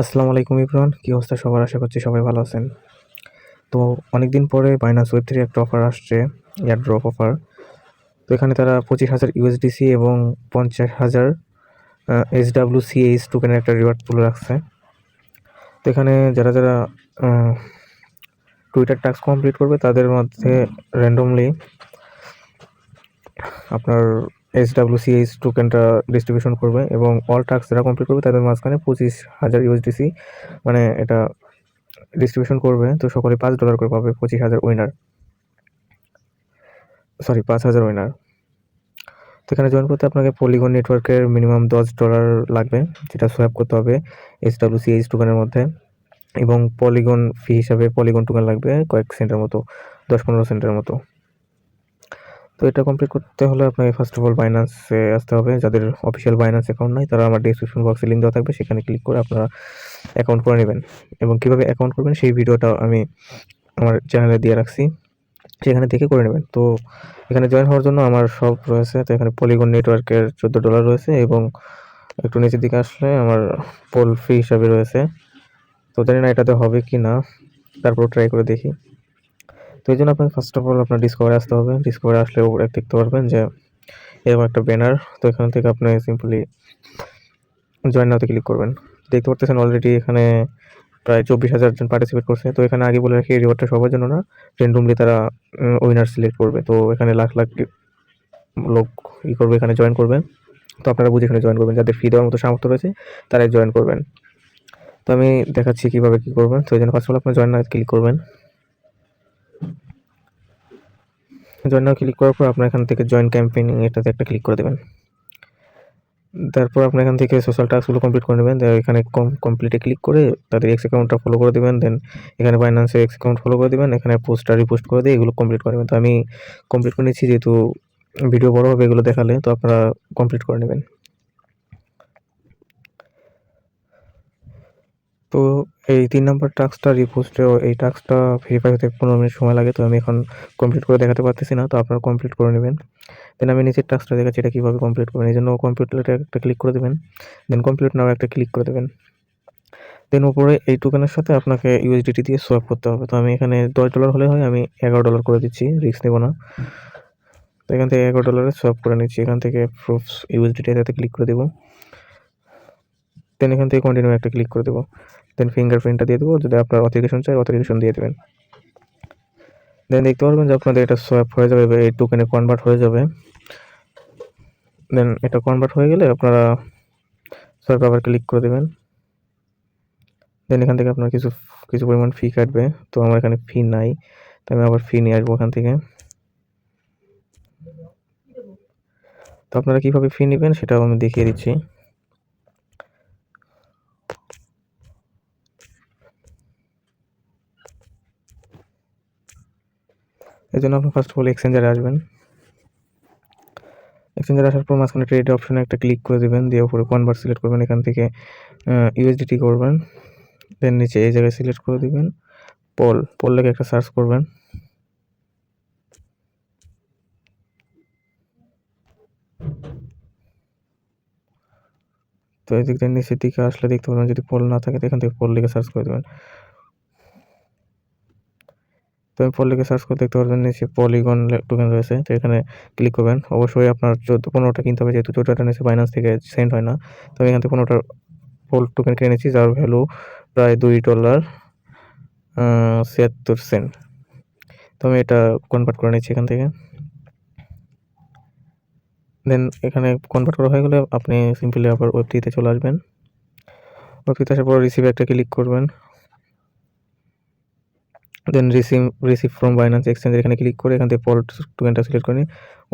আসসালামু আলাইকুম ইব্রান, কি অবস্থা সবার? আশা করছি সবাই ভালো আছেন। তো অনেকদিন পরে বাইনান্স ওয়েব থ্রি একটা অফার আসছে, এয়ার ড্রপ অফার। তো এখানে তারা 25,000 ইউএসডিসি এবং 50,000 SWCH টোকেনের একটা রিওয়ার্ড পুল রাখছে। তো এখানে যারা যারা টুইটার টাস্ক কমপ্লিট করবে তাদের মধ্যে র্যান্ডমলি আপনার SWCH টোকেনটা ডিস্ট্রিবিউশন করবে এবং অল টাস্ক যারা কমপ্লিট করবে তাদের মাঝখানে 25,000 ইউএসডিসি মানে এটা ডিস্ট্রিবিউশন করবে। তো সকলে $5 করে পাবে, 25,000 উইনার, সরি 5,000 উইনার। তো এখানে জয়েন করতে আপনাকে পলিগন নেটওয়ার্কের মিনিমাম $10 লাগবে, যেটা সোয়াপ করতে হবে SWCH টোকেনের মধ্যে। এবং পলিগন ফি হিসাবে পলিগন টোকেন লাগবে কয়েক সেন্টের মতো, 10-15 সেন্টের মতো। তো এটা কমপ্লিট করতে হলে আপনাকে ফার্স্ট অফ অল বাইন্যান্সে আসতে হবে। যাদের অফিসিয়াল বাইন্যান্স অ্যাকাউন্ট নাই তারা আমার ডিসক্রিপশন বক্সে লিঙ্ক দেওয়া থাকবে, সেখানে ক্লিক করে আপনারা অ্যাকাউন্ট করে নেবেন। এবং কীভাবে অ্যাকাউন্ট করবেন সেই ভিডিওটা আমি আমার চ্যানেলে দিয়ে রাখছি, সেখানে থেকে করে নেবেন। তো এখানে জয়েন হওয়ার জন্য আমার সব রয়েছে। তো এখানে পলিগন নেটওয়ার্কের $14 রয়েছে এবং একটু নিচের দিকে আসলে আমার পোল ফি হিসাবে রয়েছে। তো জানি না এটাতে হবে কি না, তারপর ট্রাই করে দেখি। তো এই জন্য আপনাকে ফার্স্ট অফ অল আপনার ডিসকভারে আসতে হবে। ডিসকভারে আসলে উপরে দেখতে পারবেন যে এরকম একটা ব্যানার। তো এখান থেকে আপনি সিম্পলি জয়েন নাওতে ক্লিক করবেন। দেখতে পারতেছেন অলরেডি এখানে প্রায় 24,000 জন পার্টিসিপেট করছে। তো এখানে আগে বলে রাখি, এই রিওয়ার্ডটা সবার জন্য না, র্যান্ডমলি তারা উইনার সিলেক্ট করবে। তো এখানে লাখ লাখ লোক করবে, এখানে জয়েন করবে। তো আপনারা বুঝে এখানে জয়েন করবেন, যাদের ফি দেওয়ার মতো সামর্থ্য রয়েছে তারাই জয়েন করবেন। তো আমি দেখাচ্ছি কীভাবে কী করবেন। তো এই জন্য ফার্স্ট অফ অল আপনার জয়েন নাও ক্লিক করবেন। জয়েন নাও ক্লিক করার পর আপনার এখান থেকে জয়েন ক্যাম্পেইন এটাতে একটা ক্লিক করে দেবেন। তারপর আপনি এখান থেকে সোশ্যাল টাস্কগুলো কমপ্লিট করে নেবেন। এখানে কমপ্লিটে ক্লিক করে তাদের এক্স অ্যাকাউন্টটা ফলো করে দেবেন। দেন এখানে বাইন্যান্সের এক্স অ্যাকাউন্ট ফলো করে দেবেন। এখানে পোস্টটা রিপোস্ট করে দিয়ে এগুলো কমপ্লিট করে নেবেন। তো আমি কমপ্লিট করে নিচ্ছি, যেহেতু ভিডিও বড় হবে এগুলো দেখালে, তো আপনারা কমপ্লিট করে নেবেন। তো এই 3 নম্বর টাস্কটা রিপোস্টেও, এই টাস্কটা ভেরিফাই হতে 15 মিনিট সময় লাগে। তো আমি এখন কমপ্লিট করে দেখাতে পারতেছি না, তো আপনারা কমপ্লিট করে নেবেন। দেন আমি নিচের টাস্কটা দেখাচ্ছি এটা কীভাবে কমপ্লিট করবেন। এই জন্য কমপ্লিটে একটা ক্লিক করে দেবেন। দেন কমপ্লিট নাও একটা ক্লিক করে দেবেন। দেন উপরে এই টোকেনের সাথে আপনাকে ইউএসডিটি দিয়ে সোয়াপ করতে হবে। তো আমি এখানে $10 হলে হয়, আমি $11 করে দিচ্ছি, রিস্ক নেব না। তো এখান থেকে $11 সোয়াপ করে নিচ্ছি। এখান থেকে প্রুফস ইউএসডিটি এটাতে ক্লিক করে দেবো। দেন এখান থেকে কন্টিনিউ একটা ক্লিক করে দেবো। দেন ফিঙ্গারপ্রিন্টটা দিয়ে দেবো, যদি আপনার অথেন্টিকেশন চাই অথেন্টিকেশন দিয়ে দেবেন। দেন দেখতে পারবেন যে আপনাদের এটা সোয়াপ হয়ে যাবে, এই টোকেনে কনভার্ট হয়ে যাবে। দেন এটা কনভার্ট হয়ে গেলে আপনারা সোয়াপ আবার ক্লিক করে দেবেন। দেন এখান থেকে আপনার কিছু কিছু পরিমাণ ফি কাটবে। তো আমার এখানে ফি নাই, তো আমি আবার ফি নিয়ে আসবো এখান থেকে। তো আপনারা কীভাবে ফি নেবেন সেটাও আমি দেখিয়ে দিচ্ছি। এই জন্য আপনি ফার্স্ট অফ অল এক্সচেঞ্জারে আসবেন। এক্সচেঞ্জারে আসার পর মাঝখানে ট্রেড অপশনে একটা ক্লিক করে দেবেন, দিয়ে উপরে কনভার্ট সিলেক্ট করবেন। এখান থেকে ইউএসডিটি করবেন। দেন নিচে এই জায়গায় সিলেক্ট করে দিবেন পল লেখে একটা সার্চ করবেন। তো এই দিক দিয়ে নিচের দিকে আসলে দেখতে পাবেন, যদি পল না থাকে এখান থেকে পল লিখে সার্চ করে দেবেন। তো আমি পল লিখে সার্চ করে দেখতে পারবেন নিচে পলিগন টোকেন রয়েছে। তো এখানে ক্লিক করবেন। অবশ্যই আপনার 15টা কিনতে হবে, যেহেতু 14টা নিচে বাইন্যান্স থেকে সেন্ড হয় না। তো আমি এখান থেকে 15টা পল টোকেন কিনে নিচ্ছি, যার ভ্যালু প্রায় $2.76। তো আমি এটা কনভার্ট করে নিচ্ছি এখান থেকে। দেন এখানে কনভার্ট করা হয়ে গেলে আপনি সিম্পলি আবার ওয়েব3তে চলে আসবেন। ওয়েব3তে আসার পর রিসিভে একটা ক্লিক করবেন। দেন রিসিভ ফ্রম বাইন্যান্স এক্সচেঞ্জ এখানে ক্লিক করে এখান থেকে পল টোকেনটা সিলেক্ট করে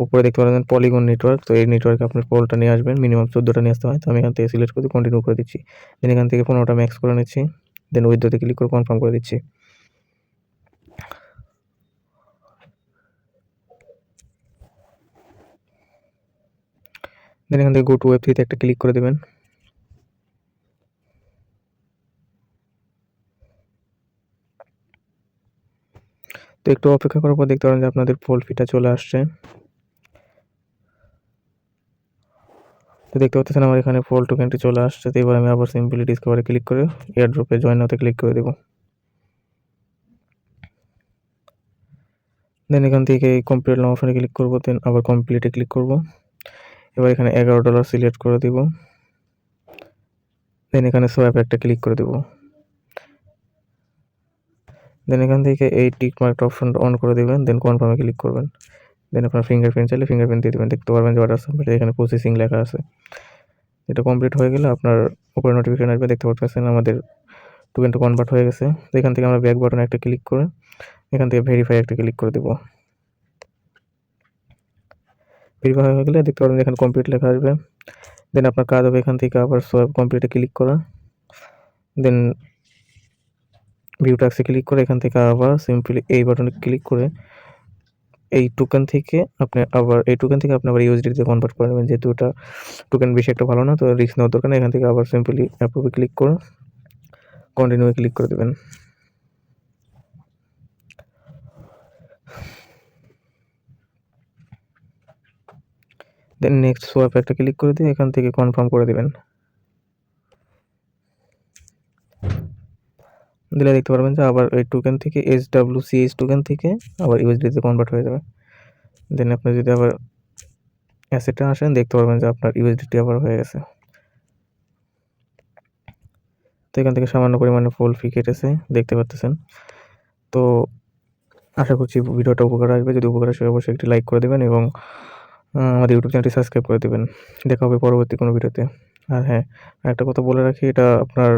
উপরে দেখতে পারেন পলিগন নেটওয়ার্ক। তো এই নেটওয়ার্কে আপনার পলটা নিয়ে আসবেন, মিনিমাম 14টা নিয়ে আসতে হয়। তো আমি এখান থেকে সিলেক্ট করে কন্টিনিউ করে দিচ্ছি। দেন এখান থেকে 15টা ম্যাক্স করে নিচ্ছি। দেন উইথড্রোতে ক্লিক করে কনফার্ম করে দিচ্ছি। দেন এখান থেকে গো টু ওয়েব3তে একটা ক্লিক করে দেবেন। তো একটু অপেক্ষা করার পর দেখতে পারেন যে আপনাদের পোল ফিটা চলে আসছে। দেখতে পাচ্ছেন আমার এখানে ফল টোকেনটি চলে আসছে। তো এবার আমি আবার সিম্পলি ডিসকভারে ক্লিক করে এয়ারড্রপে জয়েন নাওতে ক্লিক করে দেব। দেন এখান থেকে কমপ্লিট নাও অপশনে ক্লিক করব, দেন আবার কমপ্লিটে ক্লিক করব। এবার এখানে $11 সিলেক্ট করে দিব। দেন এখানে সোয়াপ একটা ক্লিক করে দেব। দেন এখান থেকে এই টিক মার্ক অপশনটা অন করে দিবেন, দেন কনফার্মে ক্লিক করবেন। দেন আপনার ফিঙ্গারপ্রিন্ট চাইলে ফিঙ্গারপ্রিন্ট দিয়ে দিবেন। দেখতে পারবেন যে অর্ডার সাবমিট এখানে প্রসেসিং লেখা আছে। এটা কমপ্লিট হয়ে গেলে আপনার উপরে নোটিফিকেশন আসবে, দেখতে পাচ্ছেন আমাদের টোকেনটা কনভার্ট হয়ে গেছে। তো এখান থেকে আমরা ব্যাক বাটনে একটা ক্লিক করে এখান থেকে ভেরিফাই একটা ক্লিক করে দেব। ভেরিফাই হয়ে গেলে দেখতে পারবেন এখানে কমপ্লিট লেখা আসবে। দেন আপনার কাজ হবে এখান থেকে আবার সোয়াপ কমপ্লিটে ক্লিক করা, দেন ভিউ টাস্কে ক্লিক করে এখান থেকে আবার সিম্পলি এই বাটনে ক্লিক করে এই টোকেন থেকে আপনি আবার ইউএসডিতে কনভার্ট করে নেবেন। যেহেতু এটা টোকেন বেশি একটা ভালো না, তো রিস্ক নেওয়ার দরকার নেই। এখান থেকে আবার সিম্পলি অ্যাপ্রুভে ক্লিক করে কন্টিনিউয়ে ক্লিক করে দেবেন। দেন নেক্সট সোয়াপ একটা ক্লিক করে দিয়ে এখান থেকে কনফার্ম করে দেবেন। দিলে দেখতে পারবেন যে আবার এই টোকেন থেকে SWCH টোকেন থেকে আবার ইউএসডিতে কনভার্ট হয়ে যাবে। দেন আপনি যদি আবার অ্যাসেটে আসেন দেখতে পারবেন যে আপনার ইউএসডিটি আবার হয়ে গেছে। তো এখান থেকে সামান্য পরিমাণে ফুল ফি কেটেছে, দেখতে পাচ্ছেন। তো আশা করছি ভিডিওটা উপকার আসবে। যদি উপকার আসে অবশ্যই একটি লাইক করে দেবেন এবং আমাদের ইউটিউব চ্যানেলটি সাবস্ক্রাইব করে দেবেন। দেখা হবে পরবর্তী কোনো ভিডিওতে। আর হ্যাঁ, আরেকটা কথা বলে রাখি, এটা আপনার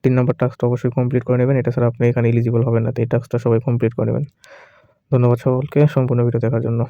৩ নাম্বার টাস্কটা অবশ্যই কমপ্লিট করে নেবেন। এটা ছাড়া আপনি এখানে এলিজিবল হবেন না। তো এই টাস্কটা সবাই কমপ্লিট করে নেবেন। ধন্যবাদ সকলকে সম্পূর্ণ ভিডিও দেখার জন্য।